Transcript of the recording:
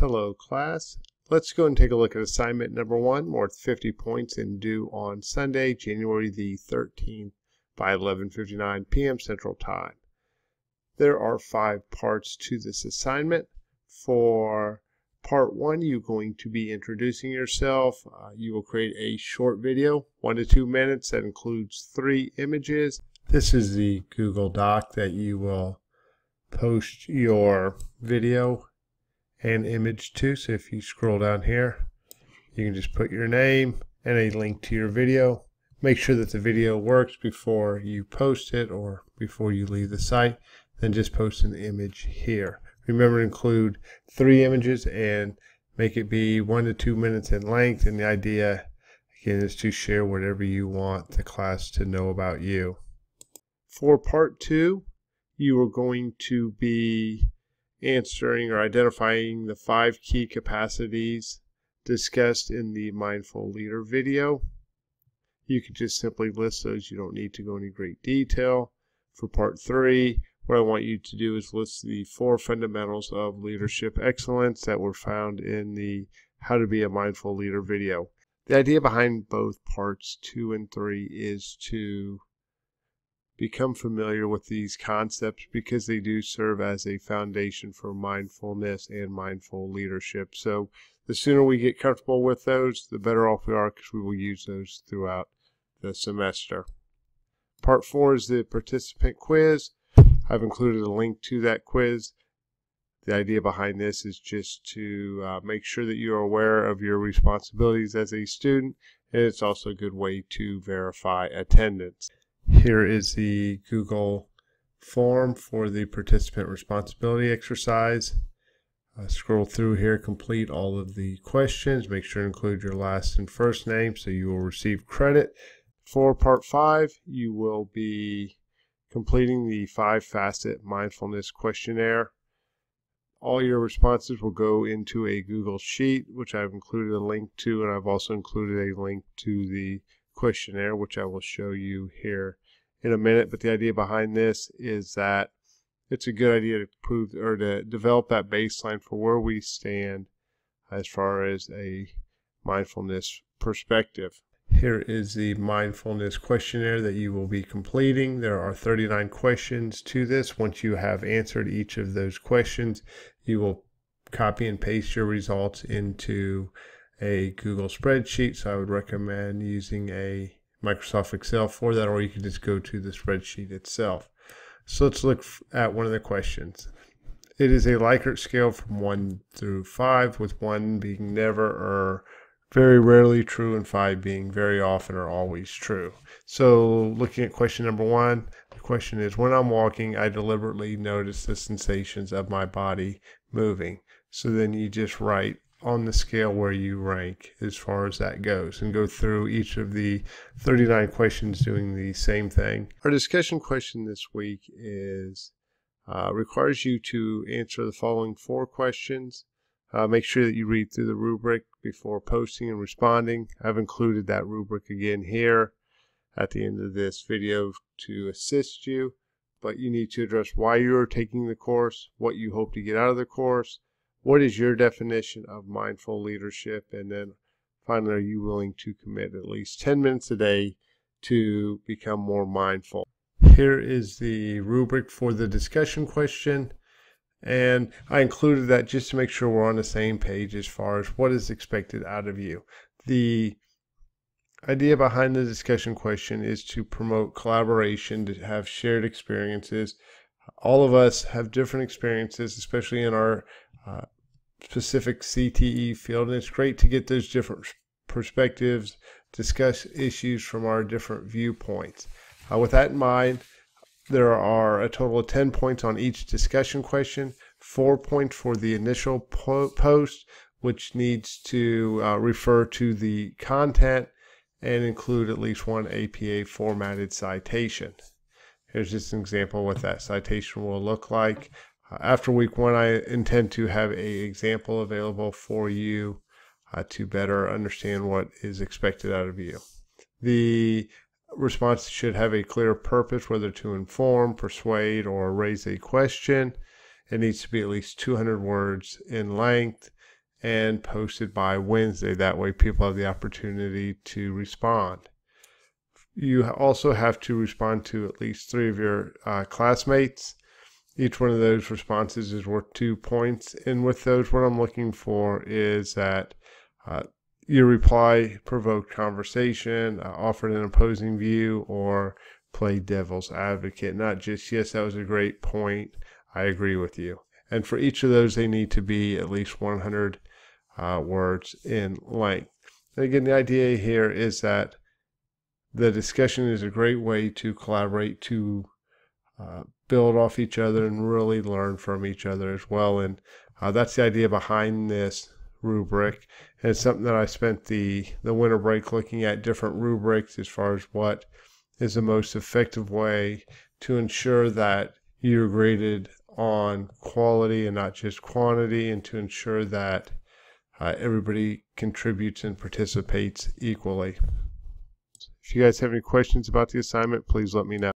Hello class. Let's go and take a look at assignment number 1, worth 50 points and due on Sunday, January the 13th by 11:59 p.m. Central Time. There are 5 parts to this assignment. For part 1, you're going to be introducing yourself. You will create a short video, 1 to 2 minutes, that includes 3 images. This is the Google Doc that you will post your video and image to. So if you scroll down here, you can just put your name and a link to your video. Make sure that the video works before you post it or before you leave the site. Then just post an image here. Remember to include 3 images and make it be 1 to 2 minutes in length. And the idea, again, is to share whatever you want the class to know about you. For part 2, you are going to be answering or identifying the 5 key capacities discussed in the Mindful Leader video. You can just simply list those. You don't need to go into great detail. For part 3, what I want you to do is list the 4 fundamentals of leadership excellence that were found in the How to Be a Mindful Leader video. The idea behind both parts 2 and 3 is to become familiar with these concepts because they do serve as a foundation for mindfulness and mindful leadership. So the sooner we get comfortable with those, the better off we are, because we will use those throughout the semester. Part 4 is the participant quiz. I've included a link to that quiz. The idea behind this is just to make sure that you are aware of your responsibilities as a student, and it's also a good way to verify attendance. Here is the Google form for the participant responsibility exercise. Scroll through here, complete all of the questions. Make sure to include your last and first name so you will receive credit. For part 5, you will be completing the 5-facet mindfulness questionnaire. All your responses will go into a Google Sheet, which I've included a link to, and I've also included a link to the questionnaire, which I will show you here in a minute. But the idea behind this is that it's a good idea to prove or to develop that baseline for where we stand as far as a mindfulness perspective. Here is the mindfulness questionnaire that you will be completing. There are 39 questions to this. Once you have answered each of those questions, you will copy and paste your results into a Google spreadsheet. So I would recommend using a Microsoft Excel for that, or you can just go to the spreadsheet itself. So let's look at one of the questions. It is a Likert scale from 1 through 5, with 1 being never or very rarely true and 5 being very often or always true. So looking at question number 1, the question is, when I'm walking, I deliberately notice the sensations of my body moving. So then you just write on the scale where you rank as far as that goes and go through each of the 39 questions doing the same thing. Our discussion question this week is requires you to answer the following 4 questions. Make sure that you read through the rubric before posting and responding. I've included that rubric again here at the end of this video to assist you, but you need to address why you are taking the course, what you hope to get out of the course, what is your definition of mindful leadership, and then finally, are you willing to commit at least 10 minutes a day to become more mindful? Here is the rubric for the discussion question. And I included that just to make sure we're on the same page as far as what is expected out of you. The idea behind the discussion question is to promote collaboration, to have shared experiences. All of us have different experiences, especially in our specific CTE field, and it's great to get those different perspectives, discuss issues from our different viewpoints. With that in mind, there are a total of 10 points on each discussion question, 4 points for the initial post, which needs to refer to the content and include at least 1 APA formatted citation. Here's just an example of what that citation will look like. After week 1, I intend to have an example available for you to better understand what is expected out of you. The response should have a clear purpose, whether to inform, persuade, or raise a question. It needs to be at least 200 words in length. and posted by Wednesday. That way people have the opportunity to respond. You also have to respond to at least 3 of your classmates. Each one of those responses is worth 2 points. And with those, what I'm looking for is that your reply provoked conversation, offered an opposing view, or played devil's advocate. Not just, yes, that was a great point, I agree with you. And for each of those, they need to be at least 100 words in length. And again, the idea here is that the discussion is a great way to collaborate, to build off each other and really learn from each other as well. And that's the idea behind this rubric. And it's something that I spent the winter break looking at different rubrics as far as what is the most effective way to ensure that you're graded on quality and not just quantity, and to ensure that everybody contributes and participates equally. If you guys have any questions about the assignment, please let me know.